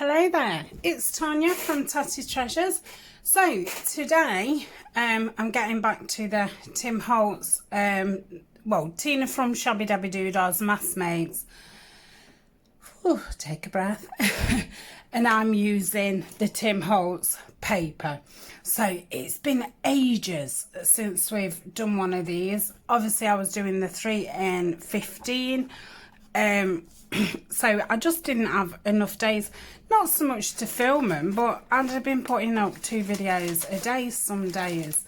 Hello there, it's Tania from Tatty Treasures. So today I'm getting back to the Tim Holtz, Tina from Shabbydabbydoodah Mass Mates. Take a breath. And I'm using the Tim Holtz paper. So it's been ages since we've done one of these. Obviously I was doing the 3 and 15. So I just didn't have enough days, not so much to film them, but I'd have been putting up 2 videos a day some days.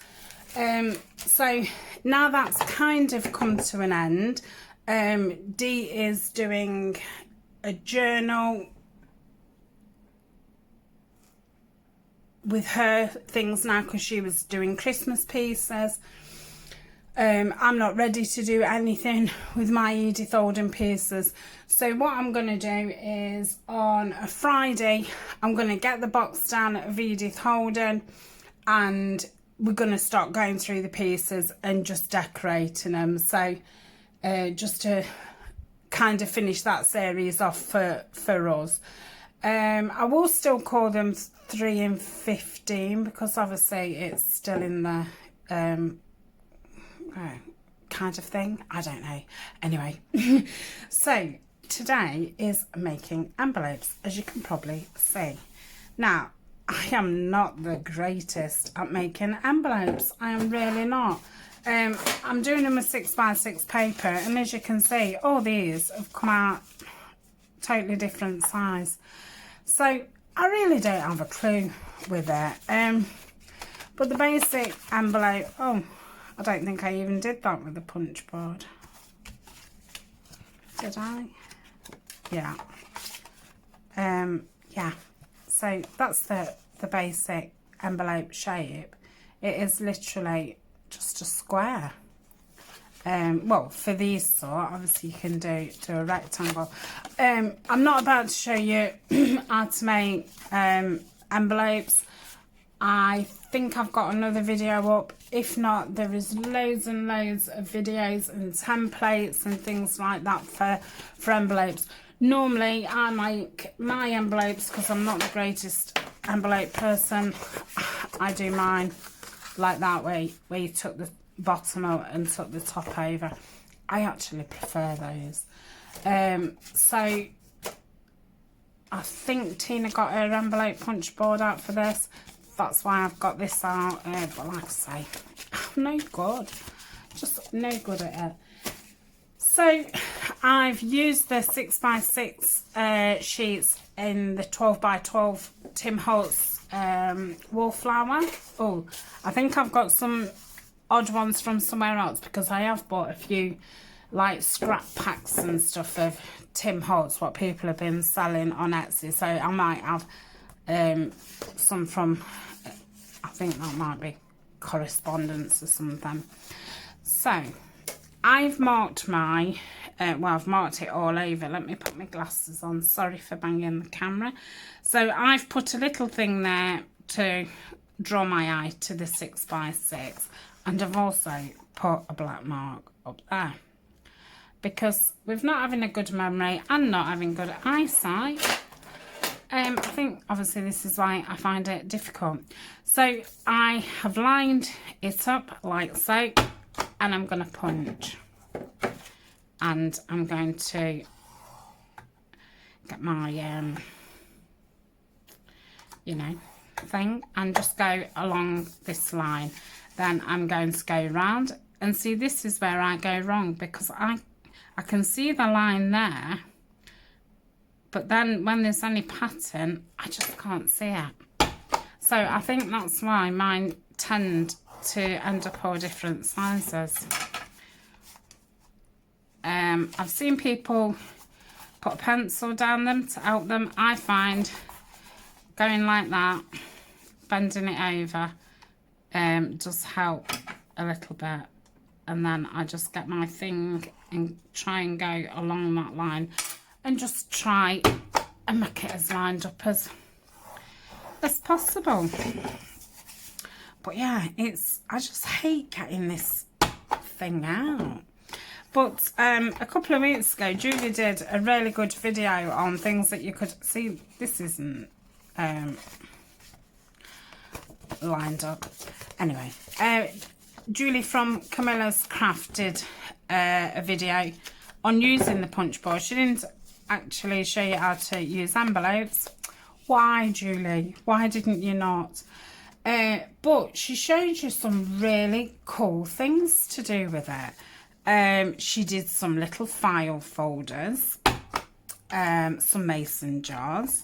So now that's kind of come to an end. Dee is doing a journal with her things now because she was doing Christmas pieces. I'm not ready to do anything with my Edith Holden pieces. So what I'm going to do is on a Friday, I'm going to get the box down of Edith Holden and we're going to start going through the pieces and just decorating them. So just to kind of finish that series off for us. I will still call them 3 and 15 because obviously it's still in the kind of thing. I don't know. Anyway, so today is making envelopes, as you can probably see. Now, I am not the greatest at making envelopes. I am really not. I'm doing them with 6x6 paper, and as you can see, all these have come out totally different size. So I really don't have a clue with it. But the basic envelope, I don't think I even did that with the punch board. Did I? Yeah. Yeah. So that's the basic envelope shape. It is literally just a square. Well, for these sort, obviously you can do a rectangle. I'm not about to show you how to make envelopes. I think I've got another video up. If not, there is loads and loads of videos and templates and things like that for envelopes. Normally I make my envelopes because I'm not the greatest envelope person. I do mine like that way, where you tuck the bottom out and tuck the top over. I actually prefer those. So I think Tina got her envelope punch board out for this. That's why I've got this out. But like I say, I'm no good. Just no good at it. So I've used the 6x6 sheets in the 12x12 Tim Holtz wallflower. Oh, I think I've got some odd ones from somewhere else because I have bought a few like scrap packs and stuff of Tim Holtz, what people have been selling on Etsy. So I might have some from, I think that might be correspondence or something. So I've marked my I've marked it all over. Let me put my glasses on, sorry for banging the camera. So I've put a little thing there to draw my eye to the 6x6, and I've also put a black mark up there because with not having a good memory and not having good eyesight, I think obviously this is why I find it difficult. So I have lined it up like so, and I'm going to punch, and I'm going to get my you know, thing and just go along this line. Then I'm going to go round, and see, this is where I go wrong because I can see the line there, but then when there's any pattern, I just can't see it. So I think that's why mine tend to end up all different sizes. I've seen people put a pencil down them to help them. I find going like that, bending it over, does help a little bit. And then I just get my thing and try and go along that line and just try and make it as lined up as possible. But yeah, I just hate getting this thing out. But a couple of weeks ago, Julie did a really good video on things that you could see. This isn't lined up. Anyway, Julie from Camilla's Craft did a video on using the punch board. She didn't actually show you how to use envelopes. Why, Julie? Why didn't you not? But she showed you some really cool things to do with it. She did some little file folders, some mason jars,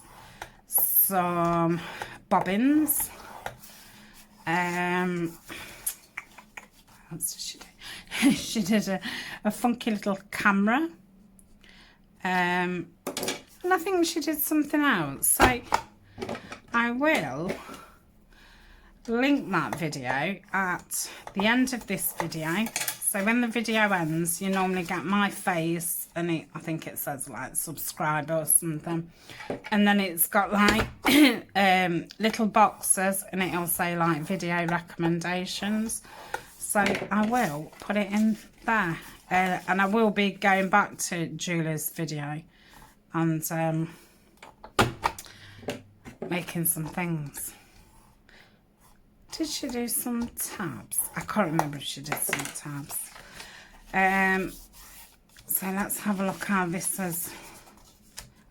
some bobbins. What else did she do? She did a funky little camera. And I think she did something else. So I will link that video at the end of this video. So when the video ends, you normally get my face, and I think it says like subscribe or something, and then it's got like little boxes, and it'll say like video recommendations. So I will put it in there, and I will be going back to Julie's video and making some things. Did she do some tabs? I can't remember if she did some tabs. So let's have a look how this is.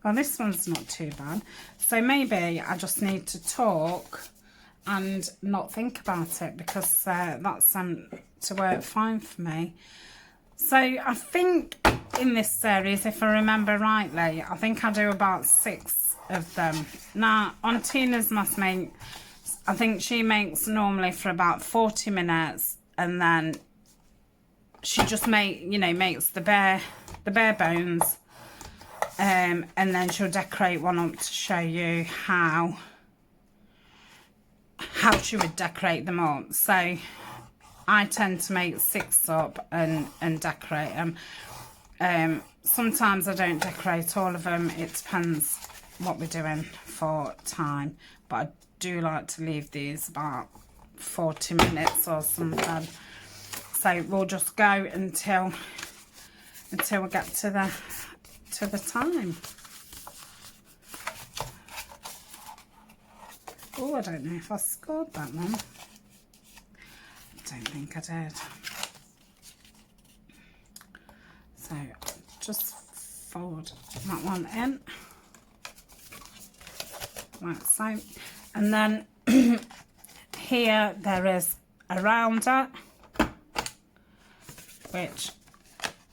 Well, this one's not too bad. So maybe I just need to talk and not think about it, because that's to work fine for me. So I think in this series, if I remember rightly, I think I do about 6 of them. Now, on Tina's Must Make, I think she makes normally for about 40 minutes, and then she just makes the bare bones, and then she'll decorate one up to show you how she would decorate them up. So I tend to make 6 up and decorate them. Sometimes I don't decorate all of them. It depends what we're doing for time, but I do like to leave these about 40 minutes or something. So we'll just go until we get to the time. Oh, I don't know if I scored that one. I don't think I did. So just fold that one in like so. And then here there is a rounder, which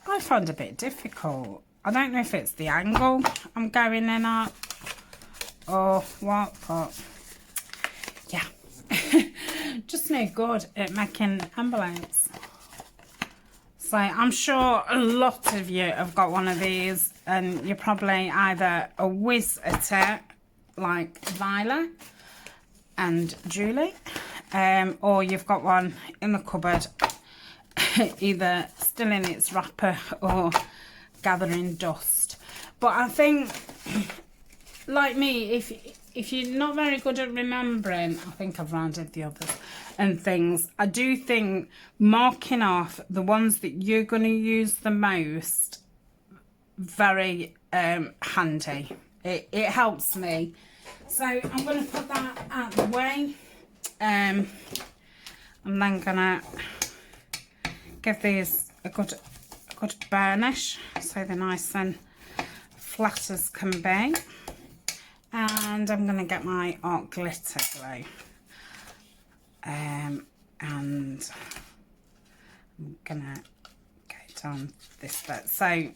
I find a bit difficult. I don't know if it's the angle I'm going in at or what, but yeah. Just no good at making envelopes. So I'm sure a lot of you have got one of these, and you're probably either a whiz at it, like Violet and Julie, or you've got one in the cupboard, either still in its wrapper or gathering dust. But I think, like me, if you're not very good at remembering, I think I've rounded the others and things, I do think marking off the ones that you're going to use the most, very handy. It helps me. So I'm going to put that out the way. I'm then going to give these a good burnish, so they're nice and flat as can be. And I'm going to get my art glitter glue. And I'm going to go down this bit. So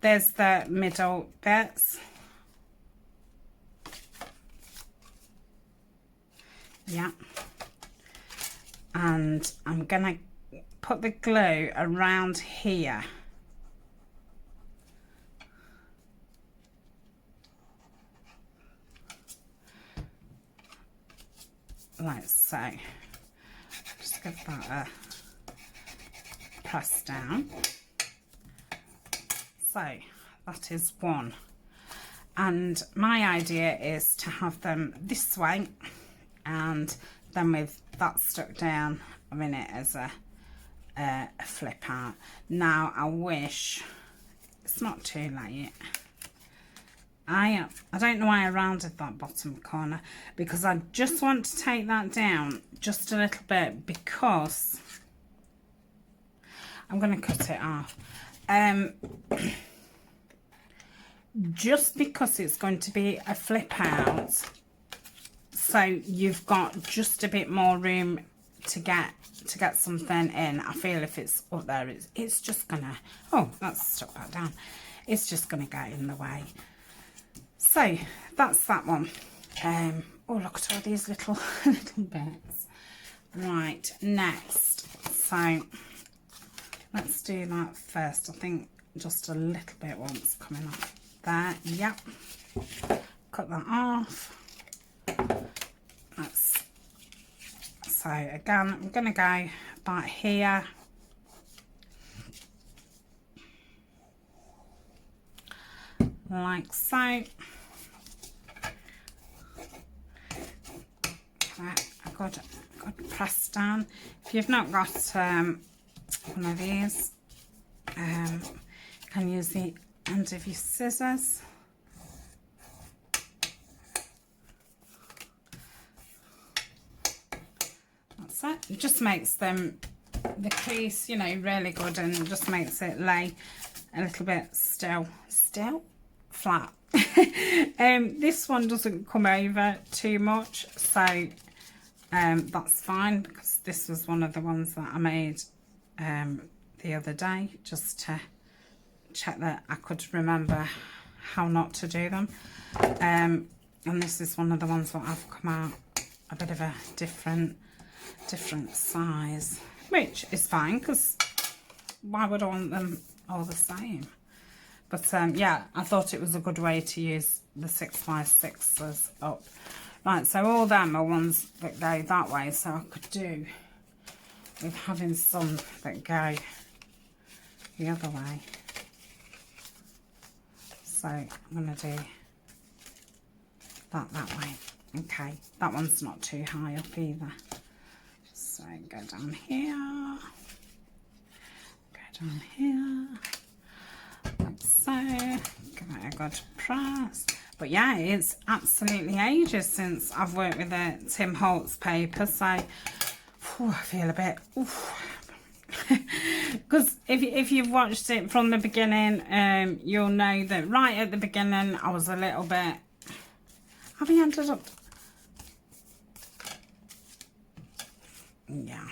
there's the middle bits. Yeah. And I'm going to put the glue around here. Like so. Just give that a press down. So that is one. And my idea is to have them this way, and then with that stuck down, I'm in it as a flip out. Now I wish it's not too late. I don't know why I rounded that bottom corner, because I just want to take that down just a little bit, because I'm going to cut it off. Just because it's going to be a flip out, so you've got just a bit more room to get something in. I feel if it's up there, it's just gonna, oh, that's stuck back down, it's just gonna get in the way. So that's that one. Oh, look at all these little bits. Right, next, so let's do that first. I think just a little bit wants coming off there. Yep, cut that off. So again, I'm going to go back here, like so. A good press down. If you've not got one of these, you can use the end of your scissors. It just makes them, the crease, you know, really good, and just makes it lay a little bit still flat. This one doesn't come over too much, so that's fine, because this was one of the ones that I made the other day, just to check that I could remember how not to do them. And this is one of the ones that I've come out a bit of a different size, which is fine, because why would I want them all the same? But yeah, I thought it was a good way to use the 6x6s up. Right, so all them are ones that go that way, so I could do with having some that go the other way. So I'm going to do that way. Okay, that one's not too high up either. So go down here, like so, give it a good press. But yeah, it's absolutely ages since I've worked with a Tim Holtz paper, so whew, I feel a bit, because if you've watched it from the beginning, you'll know that right at the beginning I was a little bit, have you ended up, yeah,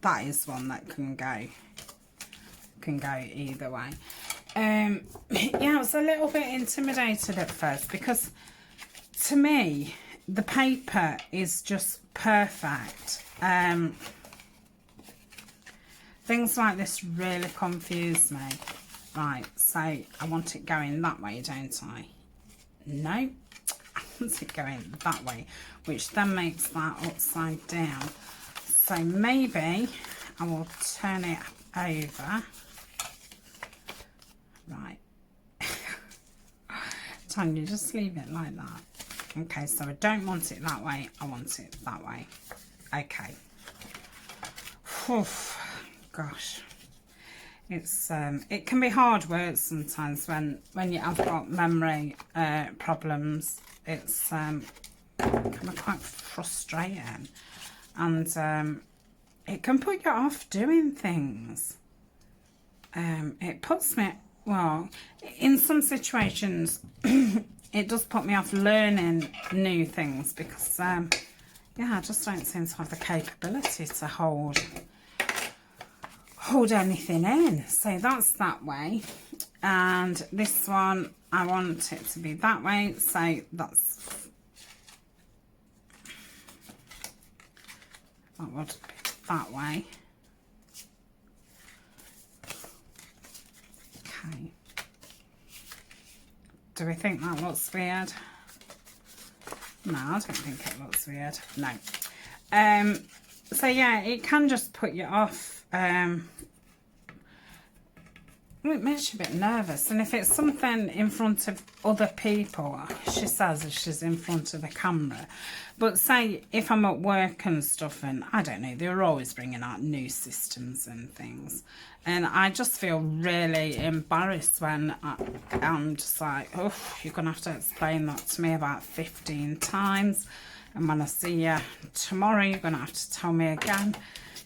that is one that can go either way. Yeah, I was a little bit intimidated at first, because to me the paper is just perfect. Things like this really confuse me. Right, so I want it going that way, don't I? No, I want it going that way, which then makes that upside down. So maybe I will turn it over. Right. Tanya, just leave it like that. Okay, so I don't want it that way, I want it that way. Okay. Whew. Gosh. It's it can be hard work sometimes when you have got memory problems. It's kind of quite frustrating, and it can put you off doing things. It puts me, well, in some situations it does put me off learning new things, because yeah, I just don't seem to have the capability to hold anything in. So that's that way, and this one I want it to be that way, so that's, that would be that way. Okay, do we think that looks weird? No, I don't think it looks weird. No. So yeah, it can just put you off it makes you a bit nervous. And if it's something in front of other people, she says she's in front of the camera. But say if I'm at work and stuff, and I don't know, they're always bringing out new systems and things. And I just feel really embarrassed when I'm just like, oh, you're going to have to explain that to me about 15 times. And when I see you tomorrow, you're going to have to tell me again.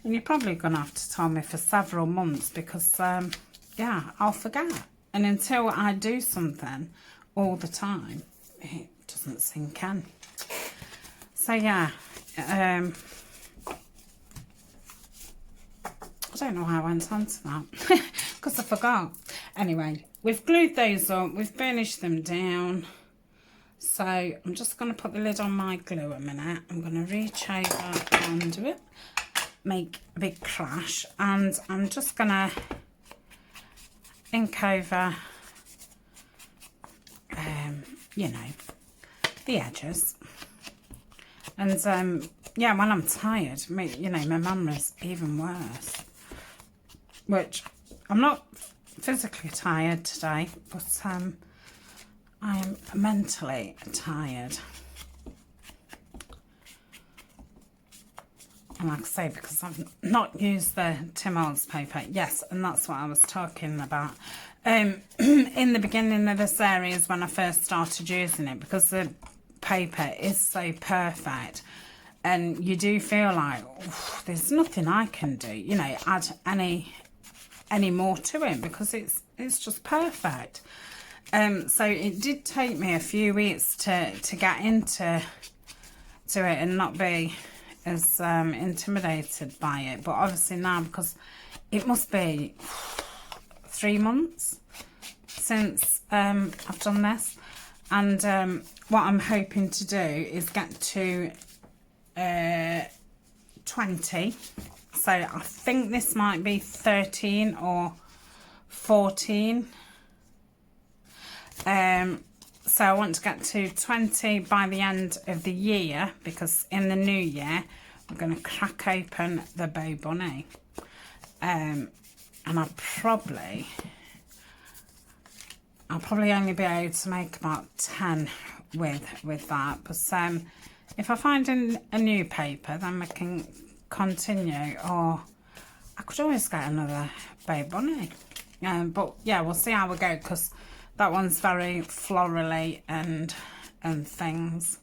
And you're probably going to have to tell me for several months because, yeah, I'll forget. And until I do something all the time, it doesn't sink in. So, yeah, I don't know how I went on to that because I forgot. Anyway, we've glued those up. We've burnished them down. So I'm just going to put the lid on my glue a minute. I'm going to reach over and do it. Make a big crash. And I'm just going to ink over, you know, the edges. And, yeah, when I'm tired, you know, my memory's even worse. Which, I'm not physically tired today, but I'm mentally tired. And like I say, because I've not used the Tim Holtz paper. Yes, and that's what I was talking about. In the beginning of the series, when I first started using it, because the paper is so perfect, and you do feel like, there's nothing I can do, you know, add any more to it, because it's just perfect. So it did take me a few weeks to get into it and not be as intimidated by it. But obviously now, because it must be 3 months since I've done this, and what I'm hoping to do is get to 20. So I think this might be 13 or 14. So I want to get to 20 by the end of the year, because in the new year I'm going to crack open the bow bunny, and I'll probably only be able to make about 10 with that. But if I find a new paper, then we can continue, or I could always get another bow bunny. But yeah, we'll see how we go, because that one's very florally and things.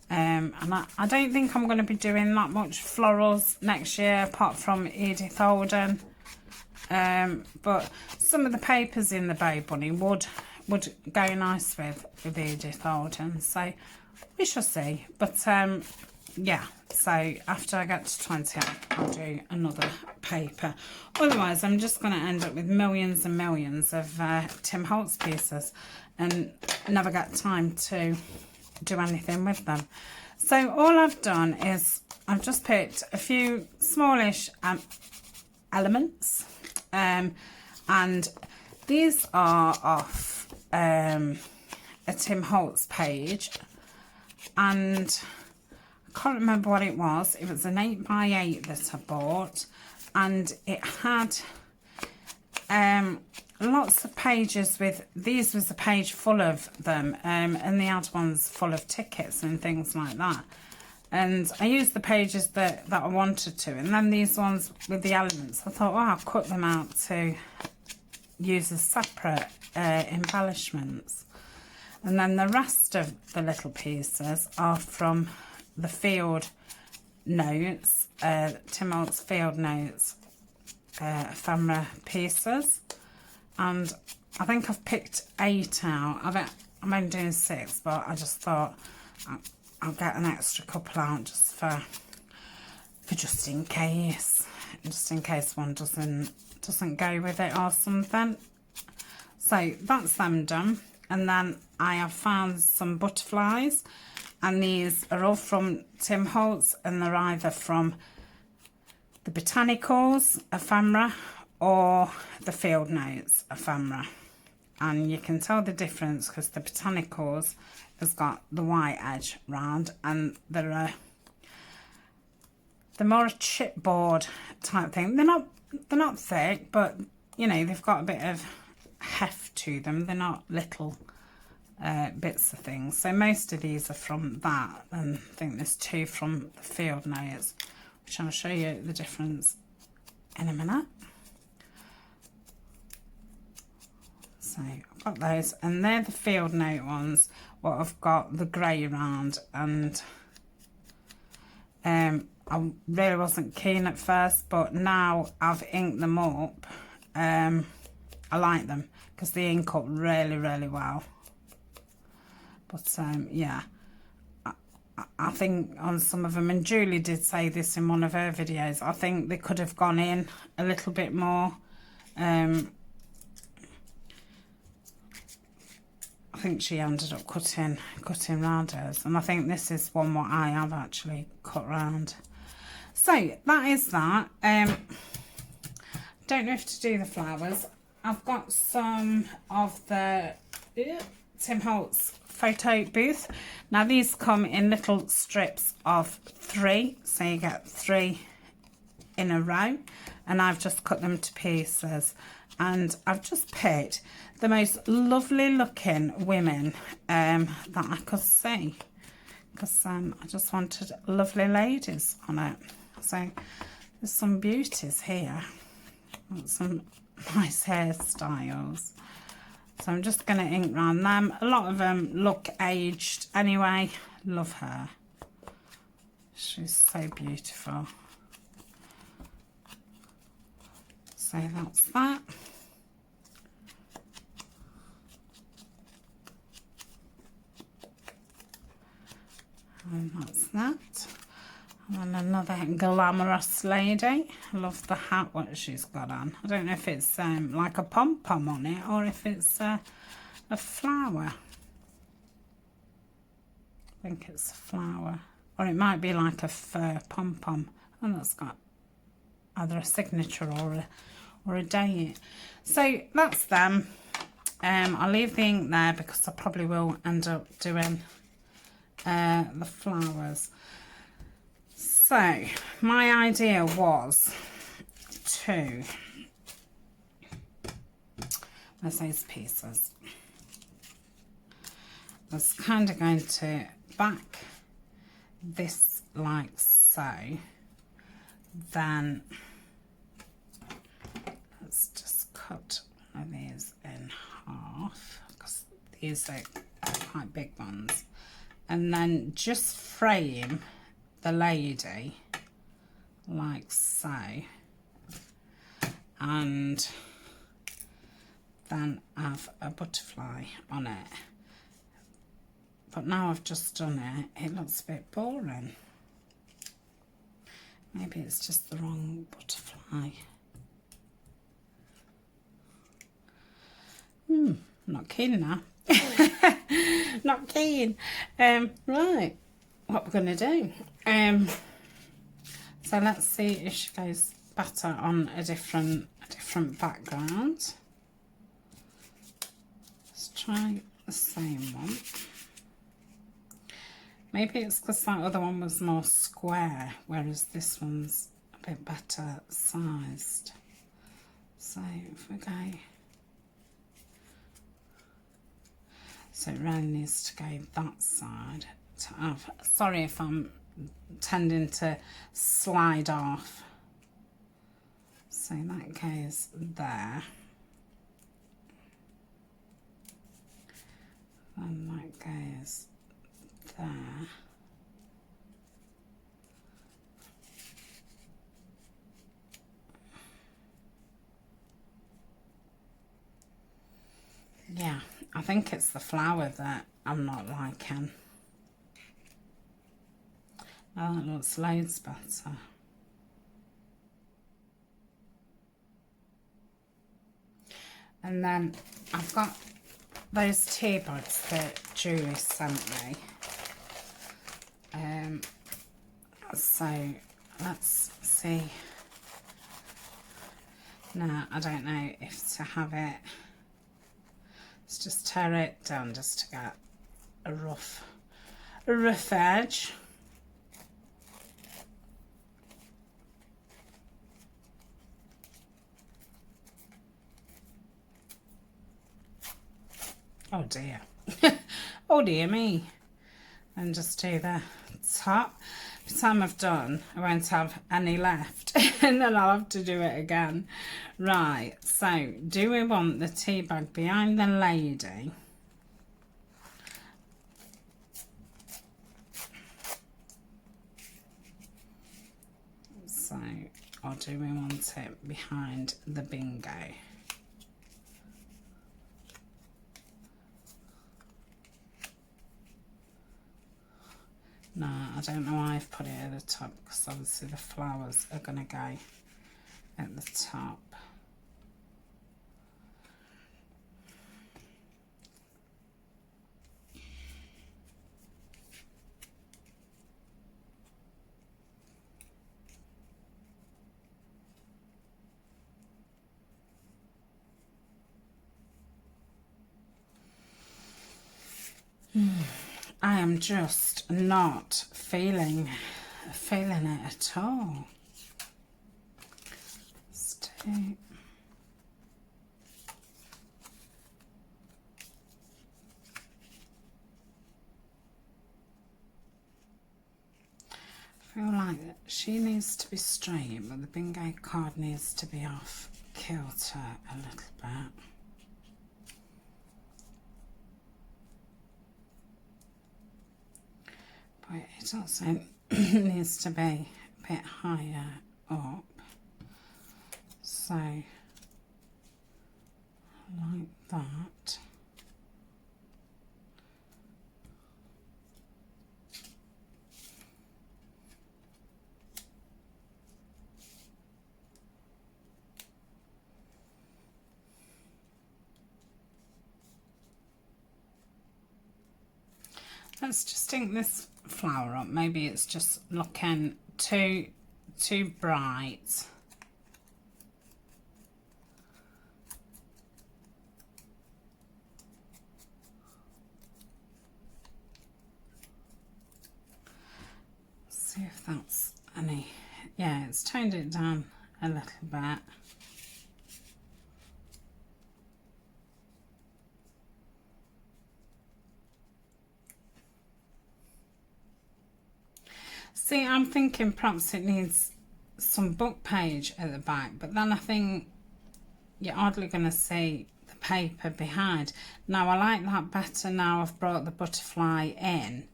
And I don't think I'm going to be doing that much florals next year, apart from Edith Holden. But some of the papers in the bow bunny would go nice with Edith Holden. So we shall see. But yeah, so after I get to 20, I'll do another paper. Otherwise, I'm just going to end up with millions and millions of Tim Holtz pieces and never get time to do anything with them. So all I've done is I've just picked a few smallish elements, and these are off a Tim Holtz page, and I can't remember what it was. It was an 8x8 that I bought, and it had lots of pages with, these was a page full of them, and the other ones full of tickets and things like that. And I used the pages that I wanted to, and then these ones with the elements, I thought, well, I'll cut them out to use as separate embellishments. And then the rest of the little pieces are from the field notes, Tim Holtz field notes, ephemera pieces. And I think I've picked 8 out. I'm only doing 6, but I just thought I'll get an extra couple out just for just in case one doesn't go with it or something. So that's them done. And then I have found some butterflies, and these are all from Tim Holtz, and they're either from the Botanicals ephemera or the Field Notes ephemera. And you can tell the difference because the Botanicals has got the white edge round, and they're more a chipboard type thing. They're not thick, but you know, they've got a bit of heft to them. They're not little bits of things. So most of these are from that, and I think there's 2 from the field notes, which I'll show you the difference in a minute. So I've got those, and they're the field note ones, what I've got the grey around, and I really wasn't keen at first, but now I've inked them up. I like them because they ink up really, really well. But yeah, I think on some of them, and Julie did say this in one of her videos, I think they could have gone in a little bit more. I think she ended up cutting round hers, and I think this is one what I have actually cut round. So that is that. Don't know if to do the flowers. I've got some of the Tim Holtz photo booth. Now these come in little strips of 3, so you get 3 in a row, and I've just cut them to pieces, and I've just picked the most lovely looking women that I could see, because I just wanted lovely ladies on it. So there's some beauties here, some nice hairstyles. So I'm just going to ink round them. A lot of them look aged anyway. Love her. She's so beautiful. So that's that. And that's that. And another glamorous lady. I love the hat what she's got on. I don't know if it's like a pom-pom on it, or if it's a flower. I think it's a flower. Or it might be like a fur pom-pom. And that's got either a signature or a date. So that's them. I'll leave the ink there because I probably will end up doing the flowers. So my idea was to, where's those pieces? I was kind of going to back this like so, then let's just cut one of these in half because these are quite big ones, and then just frame the lady like so, and then have a butterfly on it. But now I've just done it, it looks a bit boring. Maybe it's just the wrong butterfly. Not keen now. Not keen. Right, what we're gonna do. So let's see if she goes better on a different background. Let's try the same one. Maybe it's because that other one was more square, whereas this one's a bit better sized. So if we go, so it really needs to go that side to have, sorry if I'm tending to slide off. So that goes there. And that goes there. Yeah, I think it's the flower that I'm not liking. Oh, that looks loads better. And then I've got those tea bags that Julie sent me. So let's see. No, I don't know if to have it. Let's just tear it down just to get a rough edge. Oh dear. Oh dear me. And just do the top. By the time I've done, I won't have any left. And then I'll have to do it again. Right, so do we want the tea bag behind the lady? So, or do we want it behind the bingo? No, I don't know why I've put it at the top, because obviously the flowers are going to go at the top. I am just not feeling it at all. Stay. I feel like she needs to be straight, but the bingo card needs to be off kilter a little bit. But it also needs to be a bit higher up, so like that. Let's just ink this flower up. Maybe it's just looking too bright. See if that's any. Yeah, it's toned it down a little bit. See, I'm thinking perhaps it needs some book page at the back, but then I think you're hardly going to see the paper behind. Now, I like that better now I've brought the butterfly in.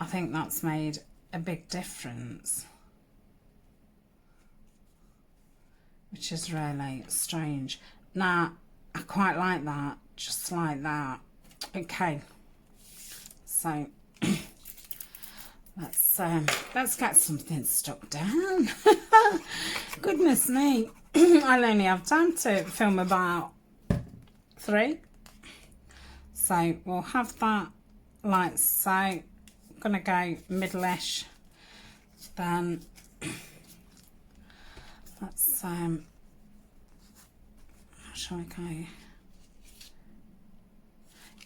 I think that's made a big difference, which is really strange. Now, I quite like that, just like that. Okay, so let's get something stuck down. Goodness me. I'll only have time to film about 3. So we'll have that like so. I'm gonna go middle-ish. Then let's how shall we go?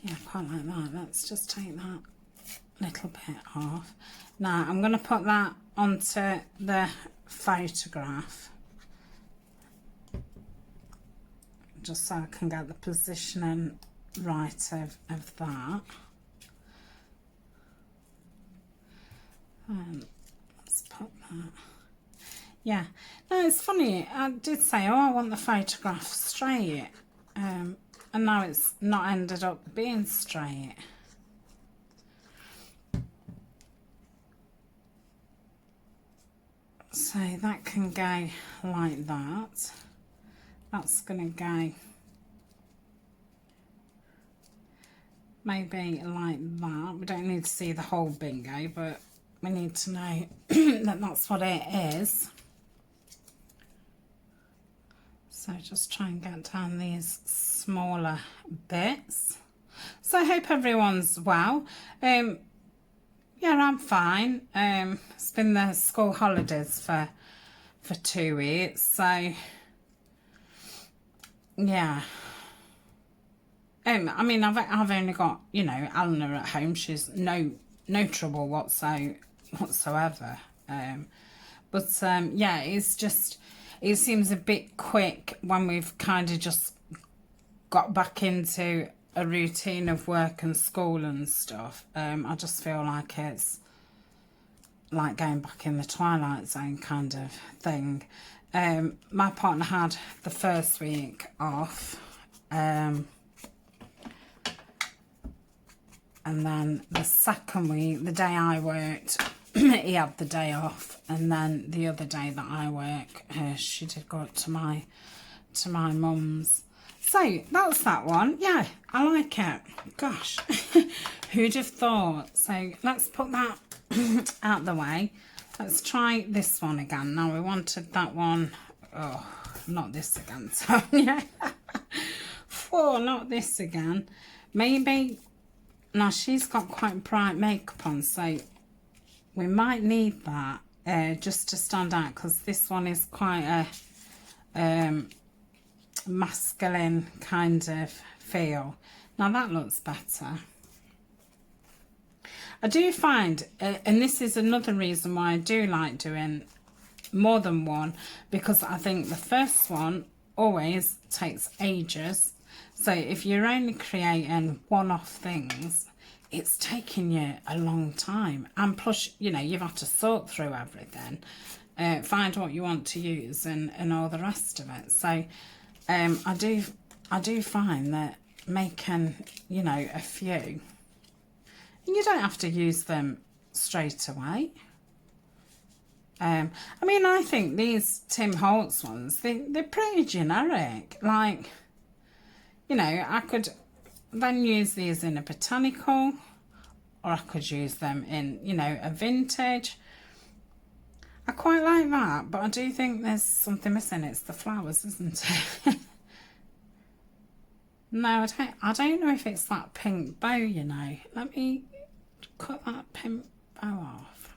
Yeah, quite like that. Let's just take that little bit off. Now I'm going to put that onto the photograph just so I can get the positioning right of that. Let's put that. Yeah, no, it's funny, I did say, oh, I want the photograph straight, and now it's not ended up being straight. So that can go like that. That's going to go maybe like that. We don't need to see the whole bingo, but we need to know that that's what it is. So just try and get down these smaller bits. So I hope everyone's well. Yeah, I'm fine. It's been the school holidays for 2 weeks, so yeah. I mean, I've only got, you know, Eleanor at home. She's no trouble whatsoever. But yeah, it's just, it seems a bit quick when we've kind of just got back into a routine of work and school and stuff, I just feel like it's like going back in the Twilight Zone kind of thing. My partner had the first week off, and then the second week, the day I worked, he had the day off, and then the other day that I work, she did go up to my mum's. So that's that one. Yeah, I like it. Gosh, who'd have thought? So let's put that out the way. Let's try this one again. Now we wanted that one. Oh, not this again, Tania. Oh, not this again. Maybe. Now she's got quite bright makeup on, so we might need that just to stand out, because this one is quite a masculine kind of feel. Now that looks better. I do find, and this is another reason why I do like doing more than one, because I think the first one always takes ages. So if you're only creating one-off things, it's taking you a long time. And plus, you know, you've had to sort through everything, find what you want to use and all the rest of it. So I do find that making, you know, a few, and you don't have to use them straight away. I mean, I think these Tim Holtz ones, they're pretty generic. Like, you know, I could then use these in a botanical, or I could use them in, you know, a vintage. I quite like that, but I do think there's something missing. It's the flowers, isn't it? No, I don't know if it's that pink bow, you know. Let me cut that pink bow off.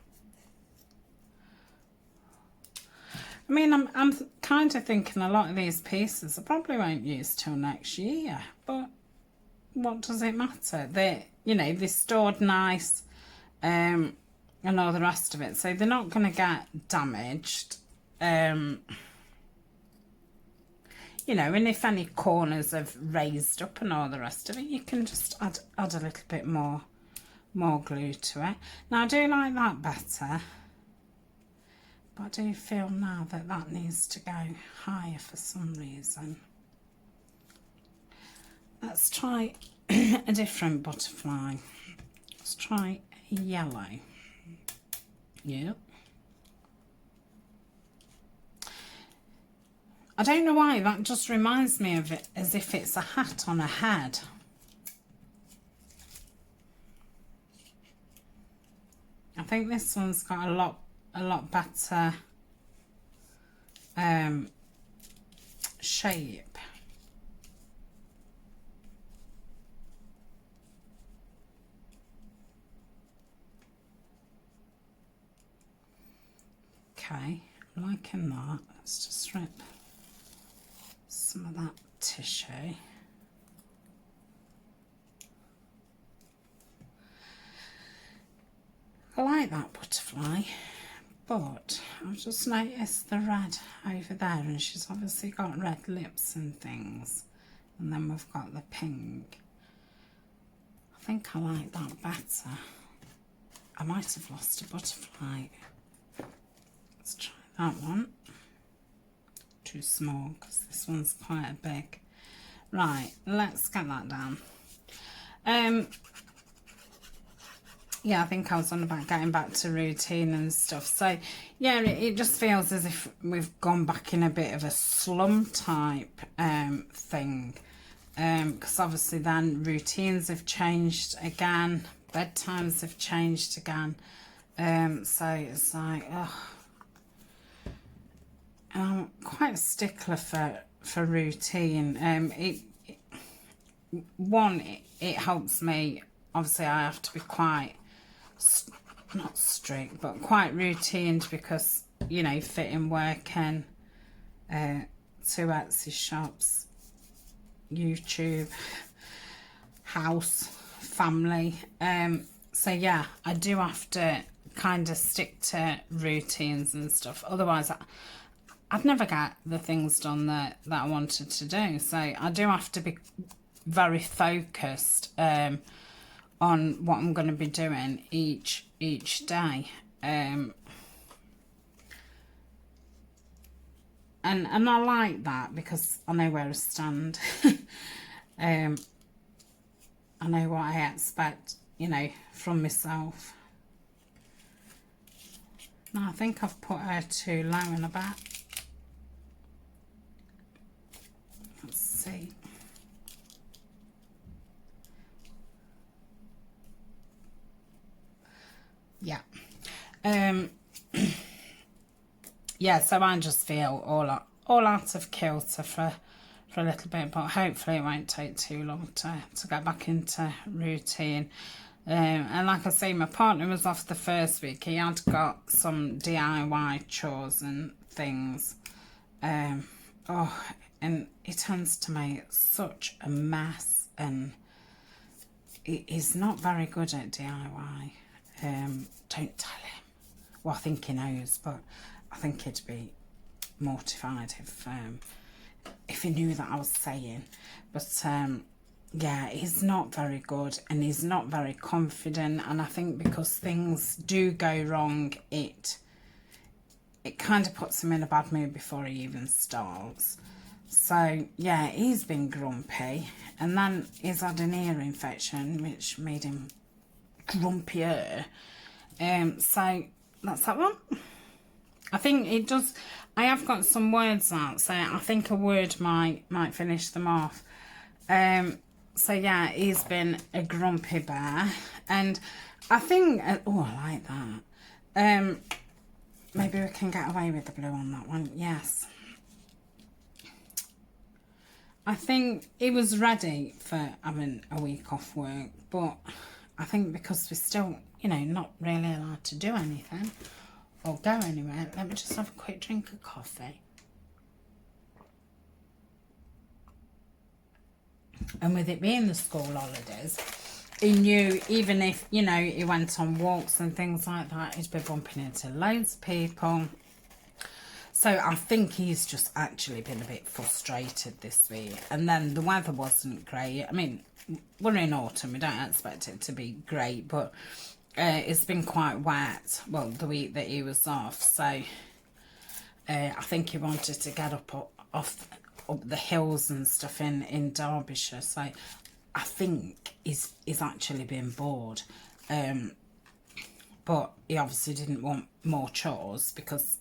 I mean, I'm kind of thinking a lot of these pieces I probably won't use till next year, but what does it matter? They, you know, they're stored nice, and all the rest of it, so they're not going to get damaged. You know, and if any corners have raised up and all the rest of it, you can just add a little bit more glue to it. Now I do like that better, but I do feel now that that needs to go higher for some reason. Let's try a different butterfly. Let's try a yellow. Yep. I don't know why, that just reminds me of it as if it's a hat on a head. I think this one's got a lot better shape. Okay, I'm liking that. Let's just rip some of that tissue. I like that butterfly, but I've just noticed the red over there, and she's obviously got red lips and things, and then we've got the pink. I think I like that better. I might have lost a butterfly. Let's try that one. Too small, because this one's quite a big. Right, let's get that down. Yeah, I think I was on about getting back to routine and stuff. So yeah, it just feels as if we've gone back in a bit of a slum type thing, because obviously then routines have changed again, bedtimes have changed again, so it's like, oh. I'm quite a stickler for routine. It helps me. Obviously, I have to be quite, not strict, but quite routined, because, you know, fitting work in, 2 Etsy shops, YouTube, house, family. So yeah, I do have to kind of stick to routines and stuff. Otherwise, I'd never get the things done that I wanted to do. So I do have to be very focused on what I'm going to be doing each day. And I like that because I know where I stand. I know what I expect, you know, from myself. No, I think I've put her too low in the back. Let's see. Yeah. Yeah, so I just feel all out of kilter for a little bit, but hopefully it won't take too long to get back into routine. And like I say, my partner was off the first week. He had got some DIY chores and things. And he tends to make such a mess, and he's not very good at DIY. Don't tell him. Well, I think he knows, but I think he'd be mortified if he knew that I was saying. But yeah, he's not very good, and he's not very confident, and I think because things do go wrong, it kind of puts him in a bad mood before he even starts. So yeah, he's been grumpy, and then he's had an ear infection which made him grumpier. So that's that one. I think it does. I have got some words out, so I think a word might finish them off. So yeah, he's been a grumpy bear, and I think oh, I like that. Maybe we can get away with the blue on that one. Yes, I think he was ready for having a week off work, but I think because we're still, you know, not really allowed to do anything or go anywhere. Let me just have a quick drink of coffee. And with it being the school holidays, he knew even if, you know, he went on walks and things like that, he'd be bumping into loads of people. So I think he's just actually been a bit frustrated this week. And then the weather wasn't great. I mean, we're in autumn, we don't expect it to be great, but it's been quite wet, well, the week that he was off. So I think he wanted to get up the hills and stuff in Derbyshire. So I think he's actually been bored. But he obviously didn't want more chores because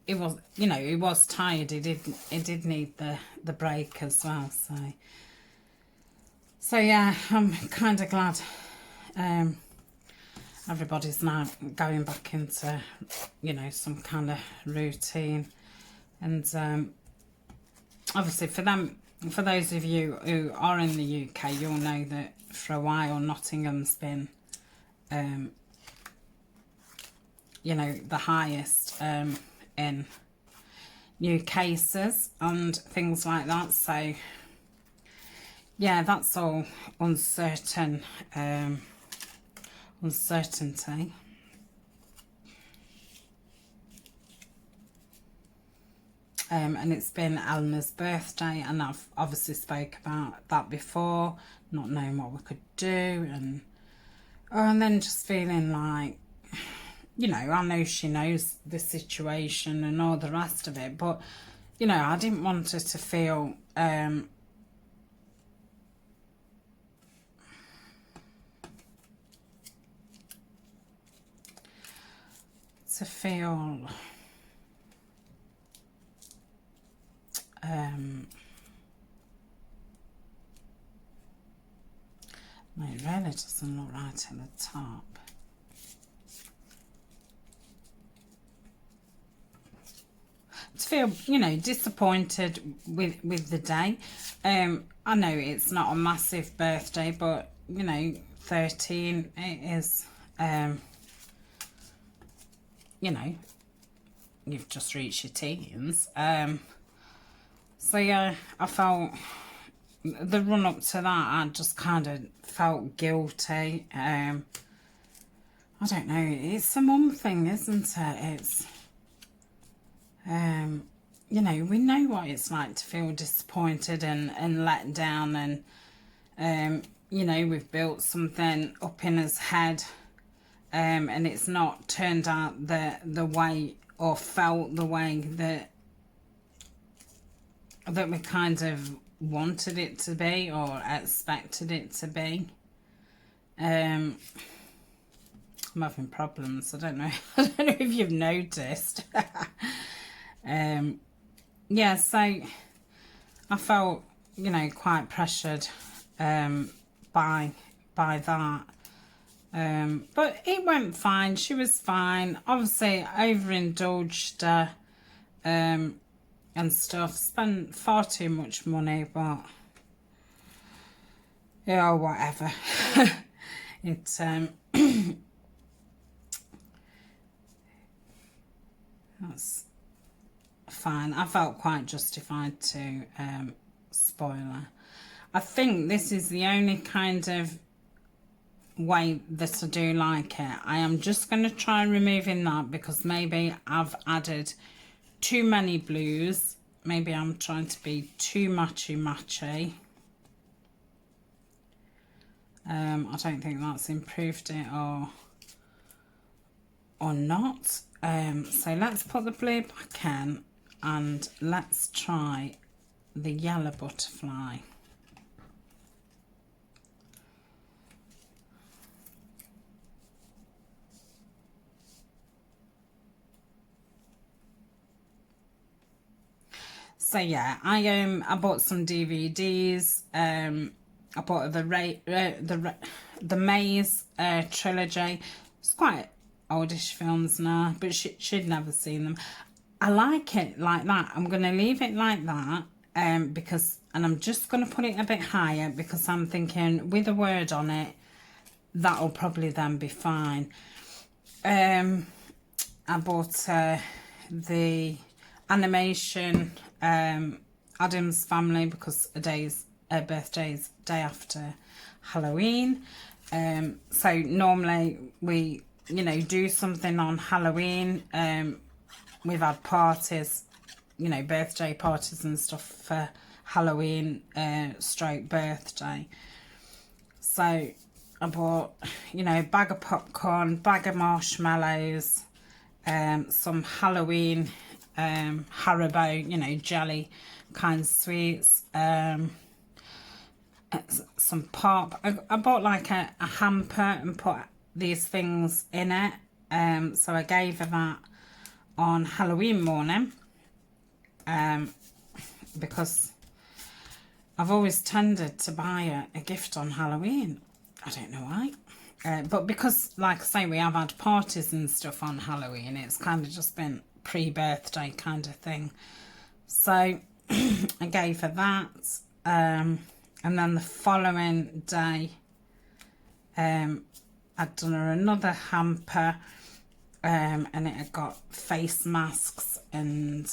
he was, you know, he was tired. He did need the break as well. So yeah, I'm kind of glad everybody's now going back into, you know, some kind of routine. And obviously for those of you who are in the UK, you'll know that for a while Nottingham's been, you know, the highest in new cases and things like that. So yeah, that's all uncertainty. And it's been Eleanor's birthday, and I've obviously spoke about that before, not knowing what we could do, and then just feeling like, you know, I know she knows the situation and all the rest of it, but, you know, I didn't want her to feel no, it really doesn't look right at the top. To feel, you know, disappointed with the day. I know it's not a massive birthday, but, you know, 13, it is, you know, you've just reached your teens. So yeah, I felt the run up to that, I just kind of felt guilty. I don't know, it's a mum thing, isn't it? It's, you know, we know what it's like to feel disappointed and let down, and, You know, we've built something up in his head, and it's not turned out the way, or felt the way that we kind of wanted it to be or expected it to be. I'm having problems. I don't know. I don't know if you've noticed. Yeah, so I felt, you know, quite pressured by that. But it went fine. She was fine. Obviously, overindulged her and stuff. Spent far too much money, but yeah, whatever. It's that's fine. I felt quite justified to spoil her. I think this is the only kind of way that I do like it. I am just going to try removing that because maybe I've added too many blues. Maybe I'm trying to be too matchy. I don't think that's improved it or not. So let's put the blue back in and let's try the yellow butterfly. So yeah, I bought some DVDs. I bought the Maze trilogy. It's quite oldish films now, but she'd never seen them. I like it like that. I'm going to leave it like that because, and I'm just going to put it a bit higher because I'm thinking with a word on it, that'll probably then be fine. I bought the animation Addams Family because her birthday's day after Halloween. So normally we, you know, do something on Halloween. We've had parties, you know, birthday parties and stuff for Halloween stroke birthday. So I bought, you know, a bag of popcorn, bag of marshmallows, some Halloween Haribo, you know, jelly kind of sweets, some pop. I bought like a hamper and put these things in it. So I gave her that on Halloween morning because I've always tended to buy her a gift on Halloween. I don't know why. But because, like I say, we have had parties and stuff on Halloween, it's kind of just been pre-birthday kind of thing. So I gave her that. And then the following day, I'd done her another hamper. And it had got face masks and...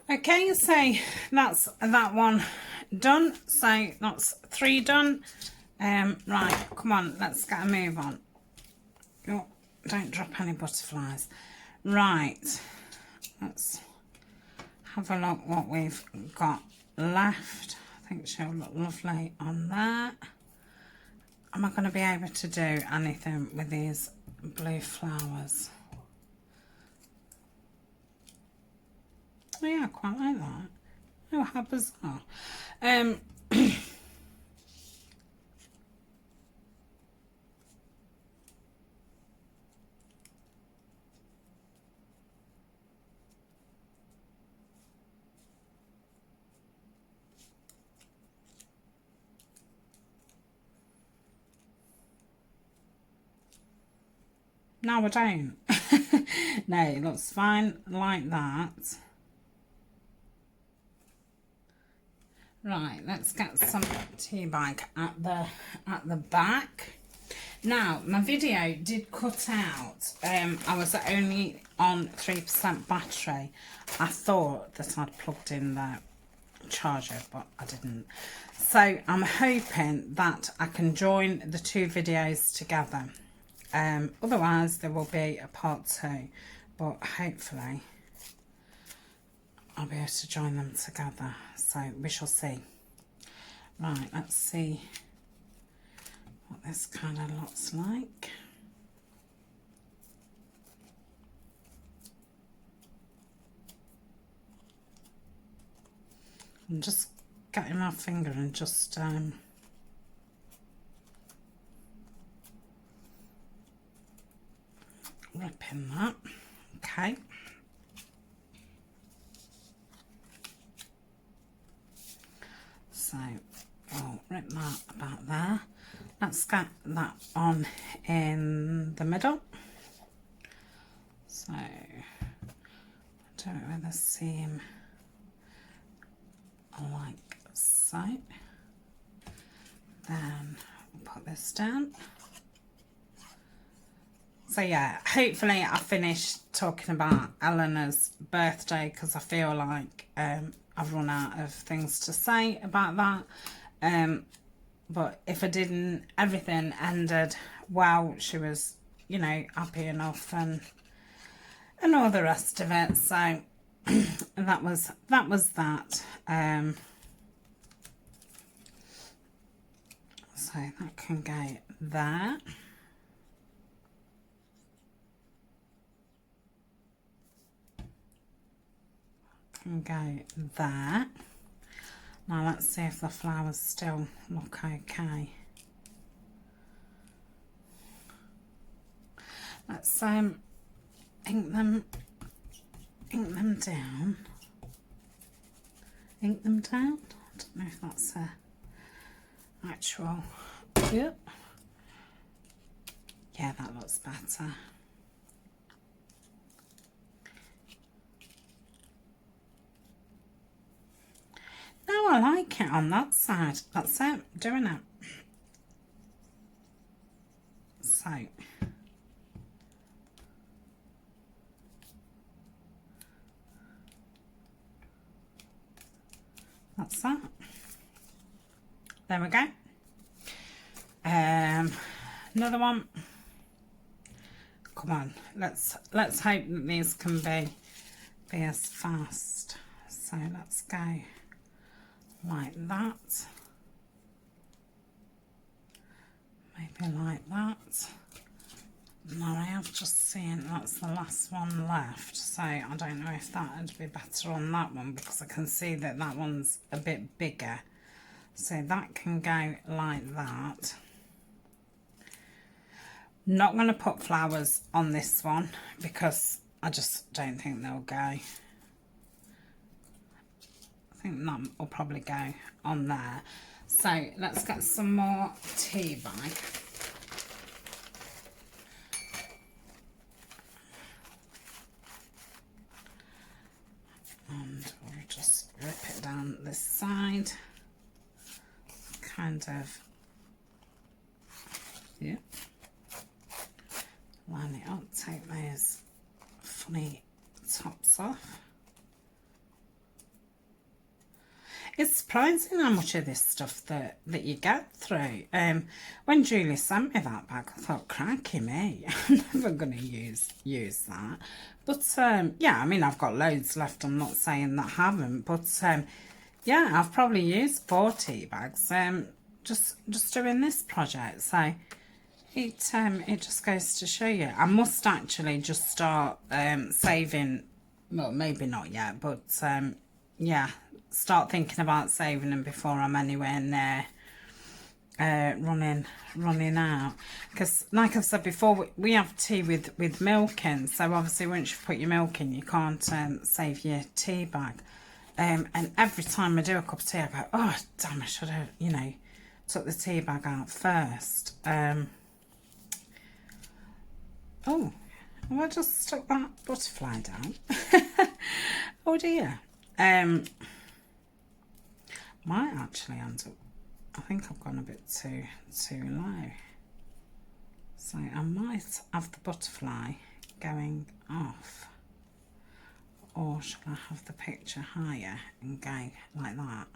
Okay, so that's that one done. So that's 3 done. Right, come on, let's get a move on. Oh, don't drop any butterflies. Right, let's have a look what we've got left. I think she'll look lovely on that. Am I going to be able to do anything with these blue flowers? Oh yeah, I quite like that. Oh, how bizarre. No, I don't. No, it looks fine like that. Right, let's get some tea bag at the back. Now, my video did cut out. I was only on 3% battery. I thought that I'd plugged in the charger, but I didn't. So I'm hoping that I can join the 2 videos together. Otherwise there will be a part 2, but hopefully I'll be able to join them together, so we shall see. Right, let's see what this kind of looks like. I'm just getting my finger and just ripping that. Okay. So I'll rip that about there. Let's get that on in the middle. So do it with a seam like so. Then we'll put this down. So yeah, hopefully I finished talking about Eleanor's birthday, because I feel like I've run out of things to say about that. But if I didn't, everything ended well. She was, you know, happy enough and all the rest of it. So that was that. So that can go there. Can go there. Now let's see if the flowers still look okay. Let's ink them down. Ink them down. I don't know if that's a actual. Yep. Yeah, that looks better. No, I like it on that side. That's it, doing it. So that's that. There we go. Another one. Come on, let's hope that these can be as fast. So let's go like that, maybe like that. Now I have just seen that's the last one left, so I don't know if that would be better on that one, because I can see that that one's a bit bigger. So that can go like that. Not going to put flowers on this one because I just don't think they'll go. I think that will probably go on there. So let's get some more tea bag. And we'll just rip it down this side. Kind of, yeah. Line it up, take those funny tops off. It's surprising how much of this stuff that you get through. When Julie sent me that bag, I thought, crikey me, I'm never going to use that. But yeah, I mean, I've got loads left. I'm not saying that I haven't, but yeah, I've probably used 4 tea bags just doing this project. So it just goes to show you. I must actually just start saving. Well, maybe not yet, but yeah, start thinking about saving them before I'm anywhere near running out. Because like I've said before, we have tea with milk in, so obviously once you put your milk in, you can't save your tea bag. And every time I do a cup of tea, I go, oh damn, I should have, you know, took the tea bag out first. Oh, have I just stuck that butterfly down? Oh dear. Might actually end up, I think I've gone a bit too low. So I might have the butterfly going off. Or shall I have the picture higher and go like that?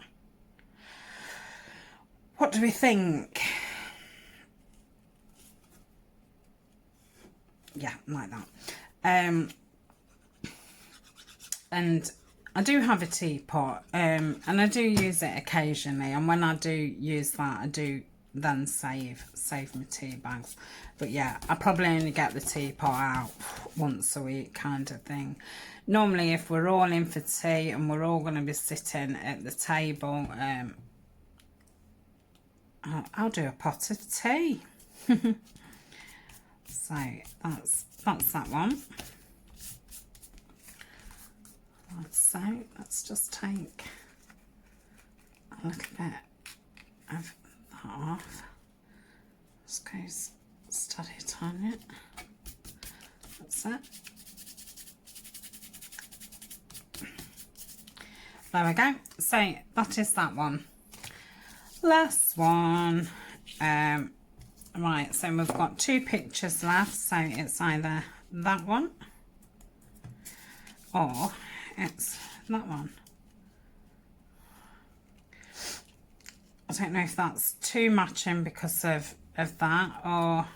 What do we think? Yeah, like that. And I do have a teapot, and I do use it occasionally, and when I do use that, I do then save my tea bags. But yeah, I probably only get the teapot out once a week kind of thing. Normally if we're all in for tea and we're all going to be sitting at the table, I'll do a pot of tea. So that's that one. So let's just take a little bit of that off. Just goes steady on it. That's it. There we go. So that is that one. Last one. Right, so we've got 2 pictures left, so it's either that one or it's that one. I don't know if that's too matching because of that, or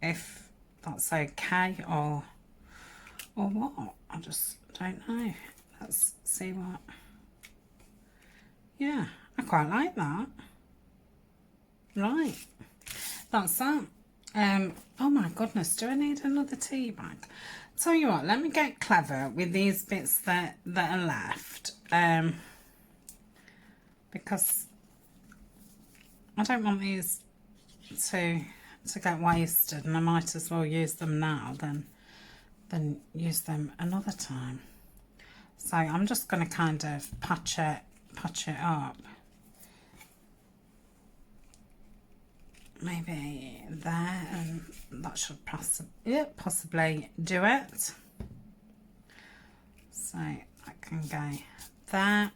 if that's okay, or what. I just don't know. Let's see what. Yeah, I quite like that. Right, that's that. Oh my goodness, do I need another tea bag? Tell you what, let me get clever with these bits that are left, because I don't want these to get wasted, and I might as well use them now than use them another time. So I'm just going to kind of patch it up. Maybe there, and that should possibly do it. So I can go there.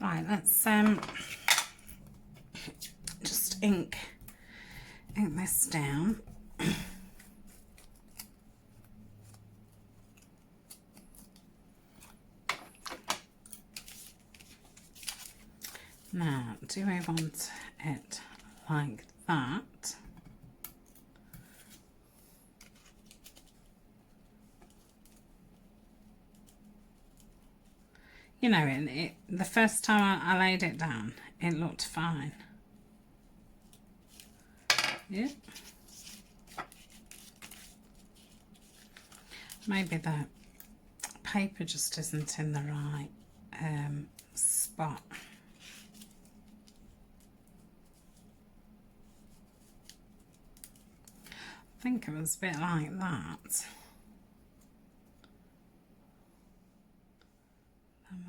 Right, let's just ink this down. Now, do I want it like that? You know, the first time I laid it down, it looked fine. Yeah. Maybe the paper just isn't in the right spot. I think it was a bit like that.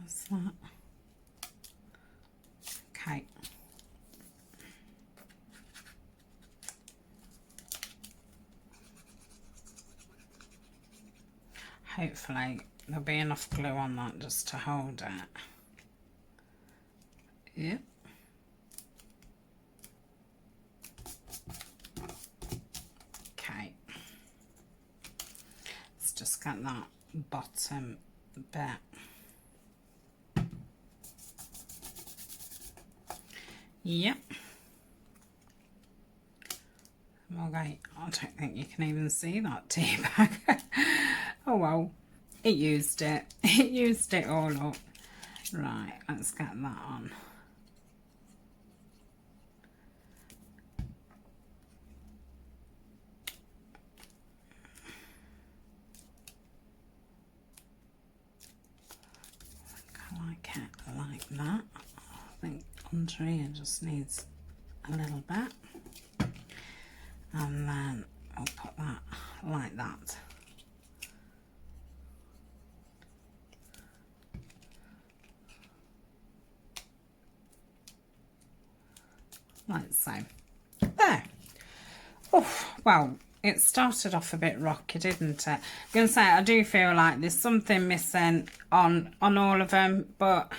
Was that. Okay. Hopefully there'll be enough glue on that just to hold it. Yep. Okay. Let's just get that bottom bit. Yep. Okay, I don't think you can even see that tea bag. Oh well, it used it. It used it all up. Right, let's get that on. I like it like that. I think under here just needs a little bit, and then I'll put that like that. Like so. There. Oh, well, it started off a bit rocky, didn't it? I'm going to say, I do feel like there's something missing on all of them, but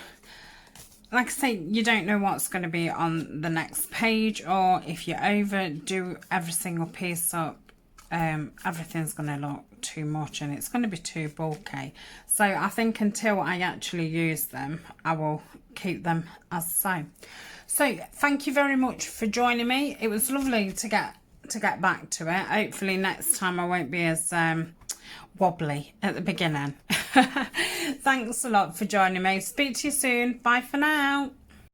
like I say, you don't know what's going to be on the next page, or if you overdo every single piece up, everything's going to look too much and it's going to be too bulky. So I think until I actually use them, I will keep them as so. So thank you very much for joining me. It was lovely to get back to it. Hopefully next time I won't be as wobbly at the beginning. Thanks a lot for joining me. Speak to you soon. Bye for now.